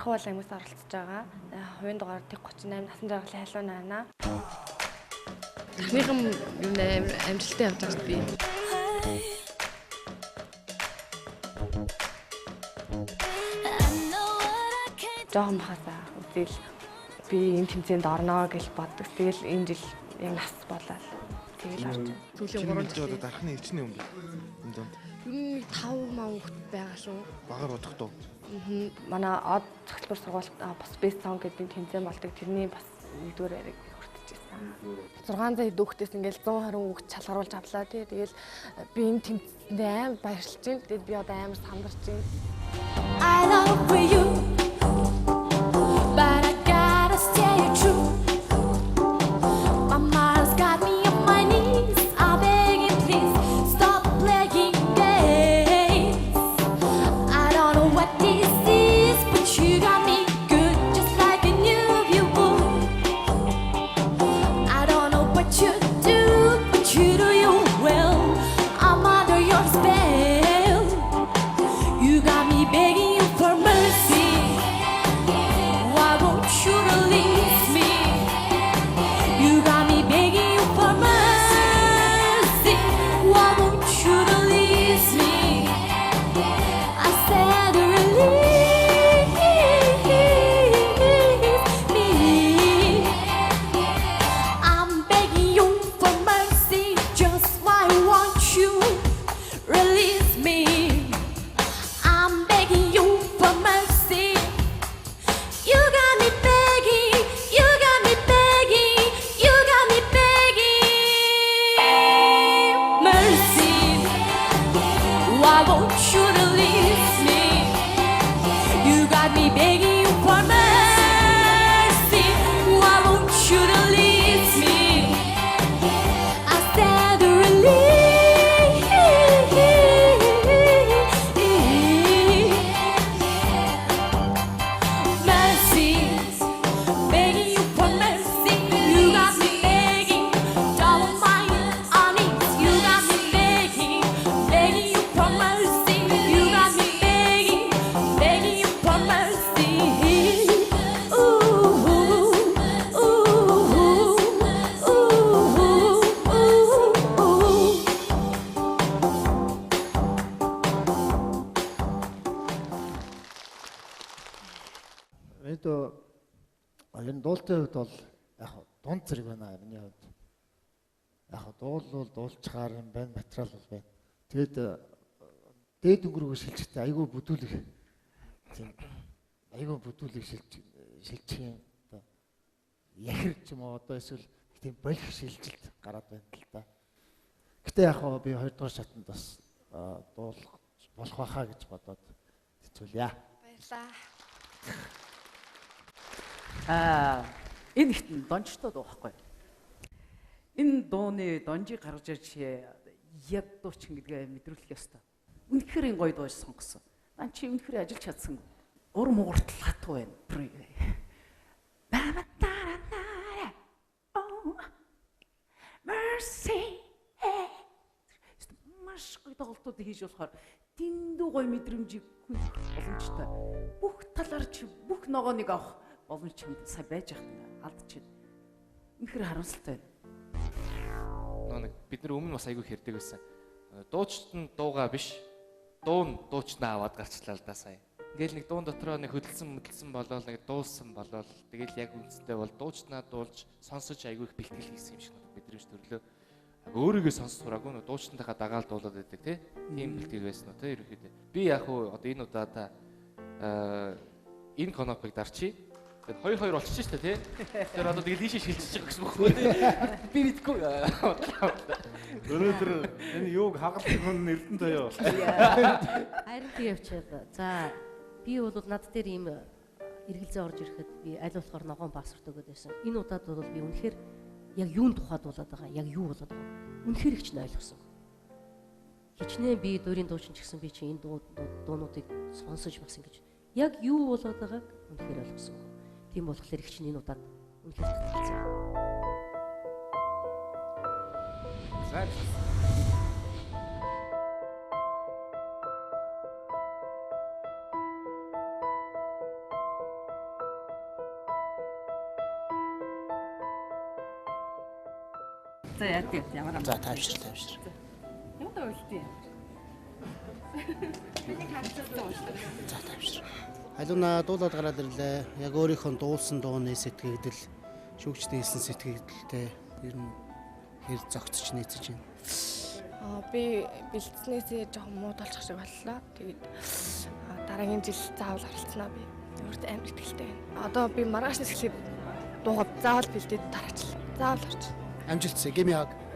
бахархуу бол ангиас оролцож байгаа. Хувийн дугаар тэг 38 насан жаргалын халуун байна. Эхнийхэн юм амжилттай явж байгаа би. Жохон махасаа үзэл би энэ тэмцээнд орноо гэж боддог. Тэгэл энэ жил яг нас болоод тэгэл орж байна. Сүүлийн 3 жил одоо дарахны хичнээн юм бэ? Энд донд. Юу 5 маа хүүхэд байгаа шүү. Багаар бодох тоо. Манай од цогцлбор сургуульд бас best song гэдэг тэмцээн болдог. Тэрний бас нэгдүгээр яриг хүртэж байсан. 600 хэд хүүхдээс ингээл 120 хүүхд чалгаруулж авлаа тий. Тэгэл би энэ тэмцээнд амар баярлж байна. Тэгээд би одоо амар сандарч байна. I love you, but I gotta stay true. My mind's got me on my knees. I beg you please stop playing games. I don't know what this is, but you got me good, just like I knew you would. I don't know what you do, but you do you well. I'm under your spell. You got me begging you for mercy. Why won't you release me? You got me begging you for mercy. Why won't you release me? I said release me. I'm begging you for mercy. Just why won't you release me? I'm begging you for mercy. You got me begging, you got me begging, you got me begging mercy. Why won't you release me? You got me begging you for mercy. Why won't you release me? I said release. Mercies, begging you for mercy. You got me begging, double my knees. You got me begging, begging you for mercy. You got me begging, begging you for mercy. Ooh, ooh, ooh, ooh. Энэ энэ дуултын хувьд бол яг дунд зэрэг байна миний хувьд. Яг дуул бол дуулчгаар юм байна, материал бол байна. Тэгээд дээд өнгөрөөгөө шилжихтэй айгүй бүдүүлэг. Тийм. Айгүй бүдүүлэг шилжих юм одоо яхэр ч юм уу одоо эсвэл тийм болох шилжилт гараад байна л да. Гэтэ яг би 2 дугаар шатанд бас дуулах болох байхаа гэж бодоод хэцүүлье. Баярлаа. Энэ ихт дончтой дуу байхгүй. Энэ дууны донжийг гаргаж ирж яг дуучин гэдгээ мэдрүүлэх ёстой. Үнэхээр энэ гоё дуу сонгосон. Нан чи үнэхээр ажиллаж чадсан. Ур мууртал хатуу байна. Mercy. Маш гоё тоглолтуудыг хийж болохоор дэндүү гоё мэдрэмжийг хүлээх боломжтой. Бүх талаар чи бүх ногооныг авах боломж чамд сая байж ахна алдчихэв. Үнэхээр харамсалтай байна. Нэг бид нар өмнө бас айгүй хэрдэг байсан. Дуучид нь дуугаа биш, дуу нь дуучнаа аваад гарчлаа л да сая. Ингээл нэг дуун дотроо нэг хөдөлсөн болоод нэг дуулсан болоод тэгэл яг үнэндээ бол дуучнаа дуулж сонсож айгүй их бэлтгэл хийсэн юм шиг мэдрэмж төрлөө. Өөрийгөө сонсож сураагүй нөө дуучнантайгаа дагаал дуулаад байдаг тий. Тийм бэлтгэл байсан уу тий ерөөхдөө. Би яг хуу одоо энэ удаадаа энэ конопыг дарчи. Тэгээд 2-2 болчих шүү дээ тий. Тэр одоо тэгэл ийшээ шилжиж байгаа гэсэн үг үү тий. Би мэдгүй. Өнөөдөр энэ юуг хагалт хүн эрдэнэ тоёо. Харин тийм явчихад. За би бол над дээр ийм эргэлзээ орж ирэхэд би аль болохоор ногоон пассворд өгöd байсан. Энэ удаад бол би үнэхээр яг юунд тухайд болоод байгаа, яг юу болоод байгаа. Үнэхээр их ч ойлгосон. Хичнээн би дөрийн дуучин ч гэсэн би чи энэ дуунуудыг сонсож бас ингэж яг юу болоод байгааг үнэхээр ойлгосон. Тийм болохоор их ч энэ удаад үнэхээр татгалзсан. За. За яа тийм ямар За тайвшир. Ямар ойлтыг. За тайвшир. Алуна дуулаад гараад ирлээ. Яг өөрийнхөө дуулсан дууны сэтгэгдэл, шүүгчдийн хэлсэн сэтгэгдэлтэй ер нь хэр зогцож нийцэж байна. Би бэлдснээсээ жоохон муу толчих шиг боллоо. Тэгээд дараагийн жил заавал оролцсноо би. Өөртөө амар ихтэй байна. Одоо би маргааш нэсгэлээ дуугаа заавал бэлдээд дараачлаа. Заавал орч. Амжилт хүсье. Give me a hug.